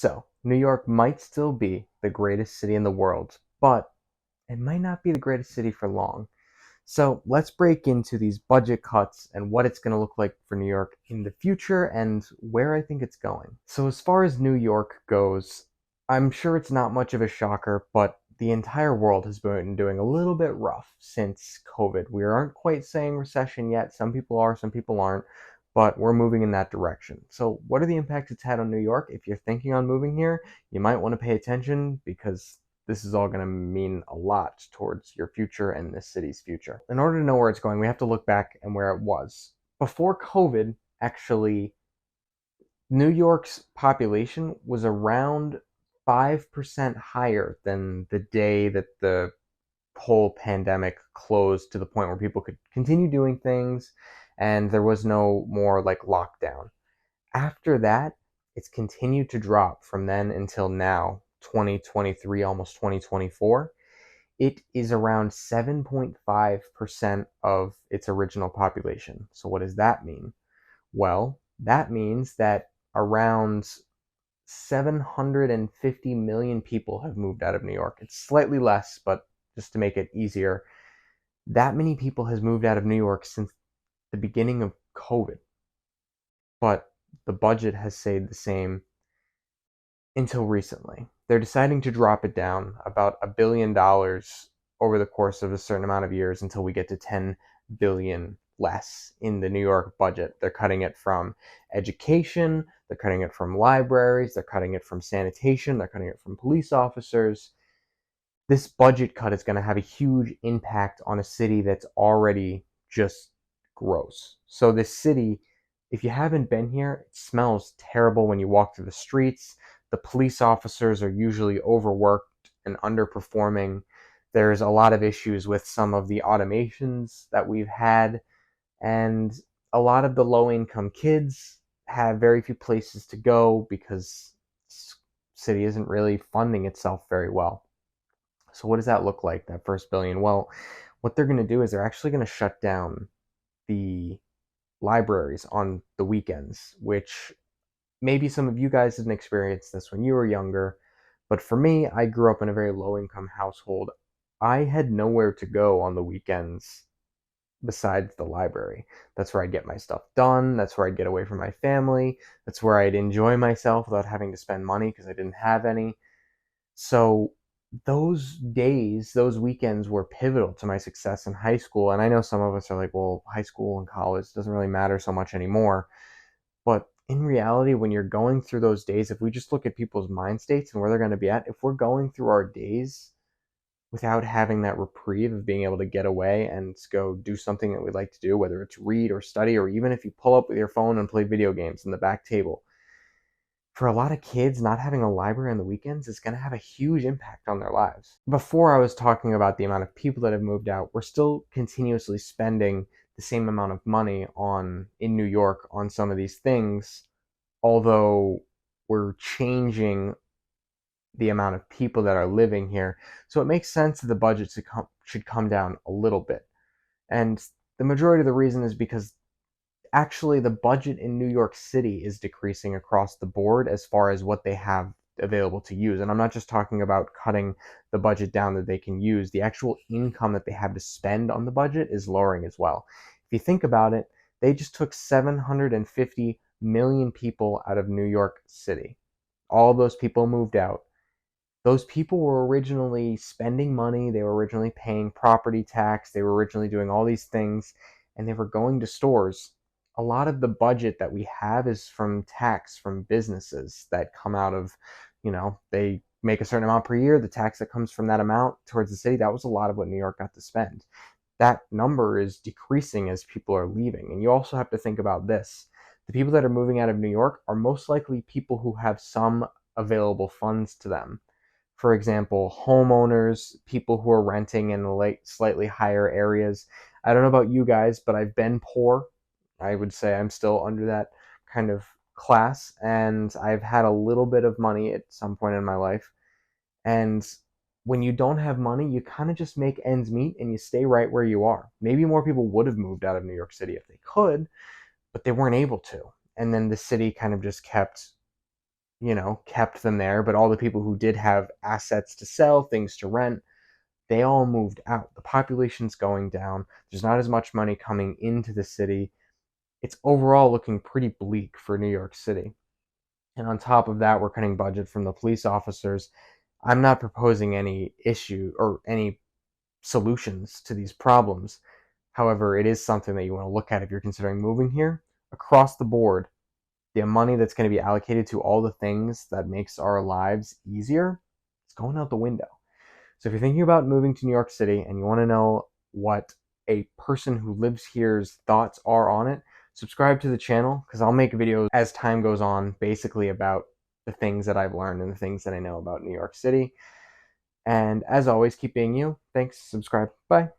So, New York might still be the greatest city in the world, but it might not be the greatest city for long. So, let's break into these budget cuts and what it's going to look like for New York in the future and where I think it's going. So, as far as New York goes, I'm sure it's not much of a shocker, but the entire world has been doing a little bit rough since COVID. We aren't quite saying recession yet. Some people are, some people aren't, but we're moving in that direction. So, what are the impacts it's had on New York? If you're thinking on moving here, you might want to pay attention because this is all going to mean a lot towards your future and this city's future. In order to know where it's going, we have to look back and where it was. Before COVID, actually, New York's population was around 5% higher than the day that the whole pandemic closed to the point where people could continue doing things and there was no more like lockdown. After that, it's continued to drop from then until now, 2023, almost 2024. It is around 7.5% of its original population. So, what does that mean? Well, that means that around 750 million people have moved out of New York. It's slightly less, but just to make it easier, that many people has moved out of New York since the beginning of COVID. But the budget has stayed the same until recently. They're deciding to drop it down about $1 billion over the course of a certain amount of years until we get to 10 billion less in the New York budget. They're cutting it from education, they're cutting it from libraries, they're cutting it from sanitation, they're cutting it from police officers. This budget cut is going to have a huge impact on a city that's already just gross. So this city, if you haven't been here, it smells terrible when you walk through the streets. The police officers are usually overworked and underperforming. There's a lot of issues with some of the automations that we've had, and a lot of the low income kids have very few places to go because the city isn't really funding itself very well. So what does that look like, that first billion? Well, what they're going to do is they're actually going to shut down the libraries on the weekends, which maybe some of you guys didn't experience this when you were younger, but for me, I grew up in a very low income household. I had nowhere to go on the weekends besides the library. That's where I'd get my stuff done. That's where I'd get away from my family. That's where I'd enjoy myself without having to spend money because I didn't have any. So those days, those weekends were pivotal to my success in high school. And I know some of us are like, well, high school and college doesn't really matter so much anymore. But in reality, when you're going through those days, if we just look at people's mind states and where they're going to be at, if we're going through our days without having that reprieve of being able to get away and go do something that we'd like to do, whether it's read or study, or even if you pull up with your phone and play video games in the back table, for a lot of kids, not having a library on the weekends is going to have a huge impact on their lives. Before I was talking about the amount of people that have moved out, we're still continuously spending the same amount of money on in New York on some of these things, although we're changing the amount of people that are living here. So it makes sense that the budget should come down a little bit. And the majority of the reason is because actually the budget in New York City is decreasing across the board as far as what they have available to use. And I'm not just talking about cutting the budget down that they can use. The actual income that they have to spend on the budget is lowering as well. If you think about it, they just took 750 million people out of New York City. All those people moved out. Those people were originally spending money, they were originally paying property tax, they were originally doing all these things, and they were going to stores. A lot of the budget that we have is from tax from businesses that come out of, they make a certain amount per year, the tax that comes from that amount towards the city, that was a lot of what New York got to spend. That number is decreasing as people are leaving. And you also have to think about this. The people that are moving out of New York are most likely people who have some available funds to them. For example, homeowners, people who are renting in slightly higher areas. I don't know about you guys, but I've been poor. I would say I'm still under that kind of class, and I've had a little bit of money at some point in my life. And when you don't have money, you kind of just make ends meet and you stay right where you are. Maybe more people would have moved out of New York City if they could, but they weren't able to. And then the city kind of just kept kept them there, but all the people who did have assets to sell, things to rent, they all moved out. The population's going down. There's not as much money coming into the city. It's overall looking pretty bleak for New York City. And on top of that, we're cutting budget from the police officers. I'm not proposing any issue or any solutions to these problems. However, it is something that you want to look at if you're considering moving here. Across the board, the money that's going to be allocated to all the things that makes our lives easier is going out the window. So if you're thinking about moving to New York City and you want to know what a person who lives here's thoughts are on it, subscribe to the channel because I'll make videos as time goes on basically about the things that I've learned and the things that I know about New York City. And as always, keep being you. Thanks. Subscribe. Bye.